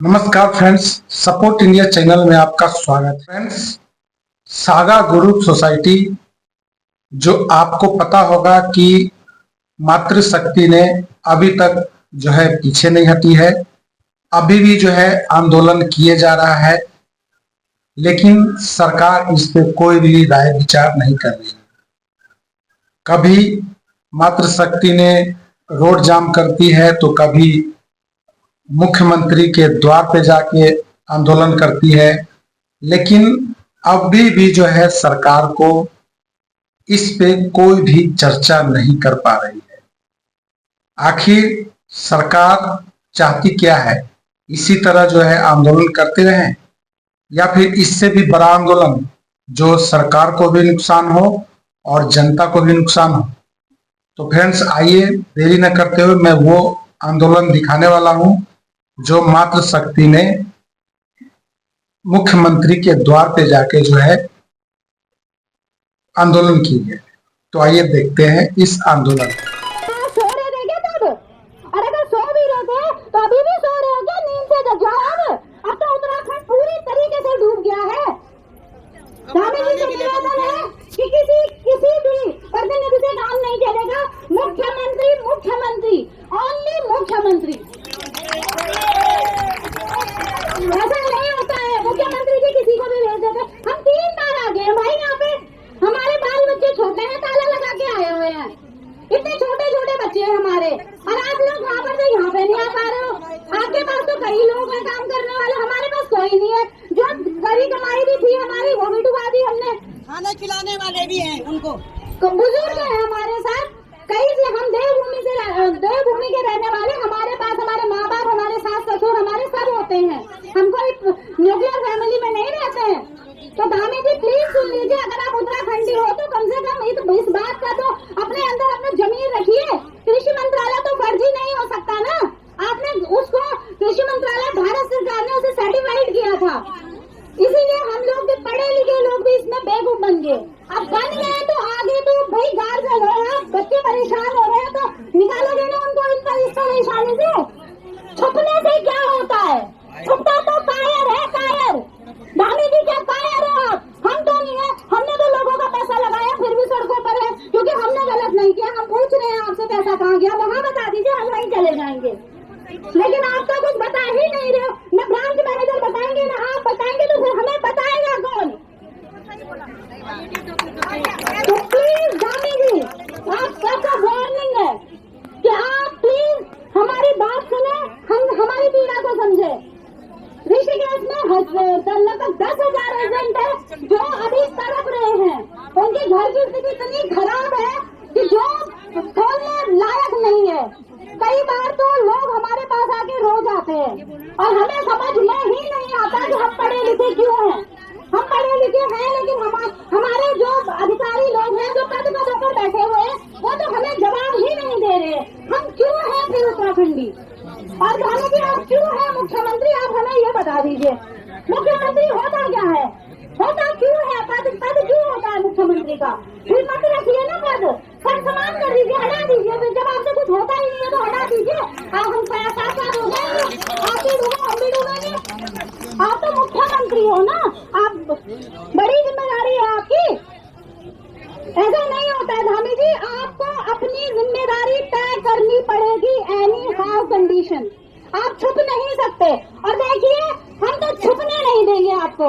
नमस्कार friends, support India channel में आपका स्वागत है। फ्रेंड्स, सागा ग्रुप सोसाइटी, जो आपको पता होगा कि मातृशक्ति ने अभी तक जो है पीछे नहीं हटी है, अभी भी जो है आंदोलन किए जा रहा है, लेकिन सरकार इस पे कोई भी राय विचार नहीं कर रही है। कभी मातृशक्ति ने रोड जाम करती है तो कभी मुख्यमंत्री के द्वार पे जाके आंदोलन करती है, लेकिन अभी भी जो है सरकार को इस पे कोई भी चर्चा नहीं कर पा रही है। आखिर सरकार चाहती क्या है? इसी तरह जो है आंदोलन करते रहें या फिर इससे भी बड़ा आंदोलन जो सरकार को भी नुकसान हो और जनता को भी नुकसान हो। तो फ्रेंड्स, आइए देरी न करते हुए मैं वो आंदोलन दिखाने वाला हूं जो मातृशक्ति ने मुख्यमंत्री के द्वार पे जाके जो है आंदोलन की है। तो आइए देखते हैं इस आंदोलन। सो रहे थे क्या तब? और अगर सो भी रहे थे तो अभी भी सो रहे हो क्या? नींद से जग जाओ। अब तो उत्तराखंड पूरी तरीके से डूब गया है। हमें ये निवेदन है कि किसी भी प्रतिनिधि से काम नहीं चलेगा। मुख्यमंत्री ओनली मुख्यमंत्री। ऐसा नहीं होता है। मुख्यमंत्री जी किसी को भी भेज देते। हम 3 बार आ गए भाई, यहाँ पे हमारे बाल बच्चे छोटे हैं, ताला लगा के आए हुए हैं। इतने छोटे छोटे बच्चे हैं हमारे, और आप लोग वहाँ पर से यहाँ पे नहीं आ पा रहे हो। आपके पास तो कई लोग हैं काम करने वाले, हमारे पास कोई नहीं है। जो करी कमाई भी थी हमारी, वो भी डुबा दी हमने। खाना खिलाने वाले भी हैं उनको। बुजुर्ग है हमारे साथ, कई से हम देवभूमि के रहने वाले। हमारे पास हमारे माँ बाप, हमारे सास ससुर, हमारे सब होते हैं। हम कोई न्यूक्लियर फैमिली में नहीं रहते हैं। तो धामी जी प्लीज सुन लीजिए, अगर आप उत्तराखंडी हो तो कम से कम इस बात का तो अपने अंदर अपना जमीन रखिए। कृषि मंत्रालय तो फर्जी नहीं हो सकता ना। आपने उसको कृषि मंत्रालय भारत सरकार ने उसे सर्टिफाइड किया था, इसीलिए हम लोग भी पढ़े लिखे लोग भी इसमें बेवकूफ बन गए। अब बन गए तो आगे तो भाई गार्जियन हो रहा है, बच्चे परेशान हो रहे हैं तो निकालोगे ना उनको इस परेशानी से। छुपने से क्या होता है? छुपता तो कायर है, कायर। धामी जी क्या कायर हो आप? हम तो नहीं है। हमने तो लोगों का पैसा लगाया, फिर भी सड़कों पर है, क्योंकि हमने गलत नहीं किया। हम पूछ रहे हैं आपसे पैसा कहाँ गया, वहाँ बता दीजिए, हम वहीं चले जाएंगे। लेकिन आप तो कुछ बता ही नहीं रहे हो। न ब्रांच मैनेजर बताएंगे, न आप बताएंगे, तो फिर हमें बताएगा कौन? तो प्लीज धामी जी, आप सबका वार्निंग है कि आप प्लीज हमारी बात सुने, हम हमारी पीड़ा को समझे। ऋषिकेश में लगभग 10,000 एजेंट है जो अभी तड़प रहे हैं। उनके घर की स्थिति इतनी खराब है कि जो खोलने लायक नहीं है। कई बार तो लोग हमारे पास आके रो जाते हैं, और हमें समझ में ही नहीं आता कि हम पढ़े लिखे क्यों हैं। हम पढ़े लिखे हैं, लेकिन हमारे जो अधिकारी लोग हैं, जो पद पदों पर बैठे हुए हैं, वो तो हमें जवाब ही नहीं दे रहे। हम क्यों हैं फिर उत्तराखंडी? और जाने की आप क्यों है मुख्यमंत्री? आप हमें ये बता दीजिए, मुख्यमंत्री होता क्या है? होता क्यों है? पद क्यों होता है मुख्यमंत्री का? फिर मत रखिए ना पद, सब समान कर दीजिए, हटा दीजिए। फिर जब आपसे कुछ होता ही नहीं है तो हटा दीजिए। हम 5-7 हो जाएंगे, आप भी डूबो, हम भी डूबेंगे। आप तो मुख्यमंत्री हो ना, आप बड़ी जिम्मेदारी है आपकी। ऐसा नहीं होता है धामी जी, आपको अपनी जिम्मेदारी तय करनी पड़ेगी एनी हाउ कंडीशन। आप छुप नहीं सकते। और देखिए, हम तो छुपने नहीं देंगे आपको,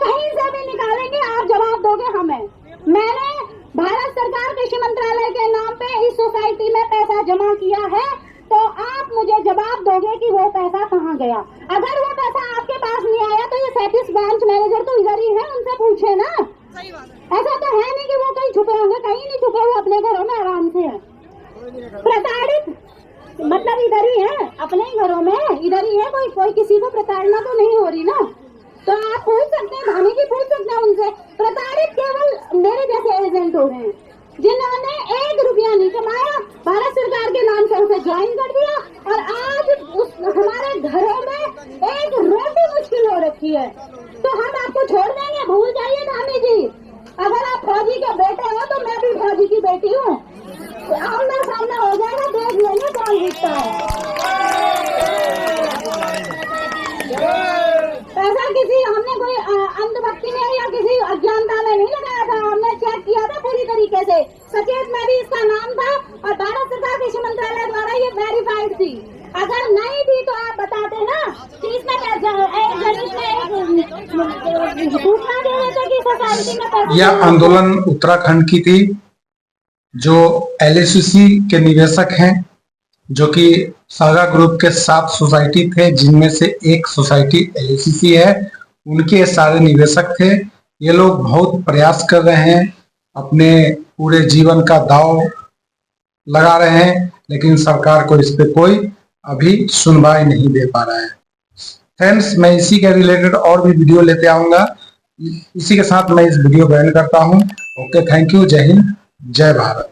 कहीं से भी निकालेंगे, आप जवाब दोगे हमें। मैंने भारत सरकार कृषि मंत्रालय के नाम पे इस सोसाइटी में पैसा जमा किया है, तो आप मुझे जवाब दोगे कि वो पैसा कहाँ गया। अगर वो पैसा आपके पास नहीं आया तो ये 37 ब्रांच मैनेजर तो इधर ही है, उनसे पूछे ना। ऐसा तो है नहीं कि वो कहीं छुपे होंगे, कहीं नहीं छुपे हुए, अपने घरों में आराम से है। प्रताड़ित मतलब इधर ही है, अपने ही घरों में इधर ही है। कोई किसी को प्रताड़ना तो नहीं हो रही ना। तो आप पूछ सकते हैं, धामी जी पूछ सकते हैं उनसे। प्रताड़ित केवल मेरे जैसे एजेंट हो रहे हैं, जिन्होंने 1 रुपया नहीं कमाया, भारत सरकार के नाम से उसे ज्वाइन कर दिया, और आज हमारे घरों में एक रोटी मुश्किल हो रखी है। तो हम आपको छोड़ देंगे? भूल जाइए धामी जी। अगर आप फौजी के बेटे हो तो मैं भी फौजी की बेटी हूँ। आमना सामना हो जाएगा, देख लेंगे कौन जीतता है। पैसा किसी हमने कोई अंधभक्ति में या किसी अज्ञानता में नहीं लगाया था। हमने चेक किया था पूरी तरीके से, सचेत में भी इसका नाम था और भारत सरकार कृषि मंत्रालय द्वारा ये वेरीफाइड थी। अगर नहीं थी तो आप बताते ना कि इसमें सूचना दे देते कि सोसाइटी में पैसा। यह आंदोलन उत्तराखंड की थी। जो एलआईसी के निवेशक हैं, जो कि सागा ग्रुप के 7 सोसाइटी थे, जिनमें से एक सोसाइटी एलआईसी है, उनके सारे निवेशक थे। ये लोग बहुत प्रयास कर रहे हैं, अपने पूरे जीवन का दांव लगा रहे हैं, लेकिन सरकार को इस पे कोई अभी सुनवाई नहीं दे पा रहा है। फ्रेंड्स, मैं इसी के रिलेटेड और भी वीडियो लेते आऊंगा। इसी के साथ मैं इस वीडियो को एंड करता हूं। Okay, thank you. जय हिंद, जय भारत।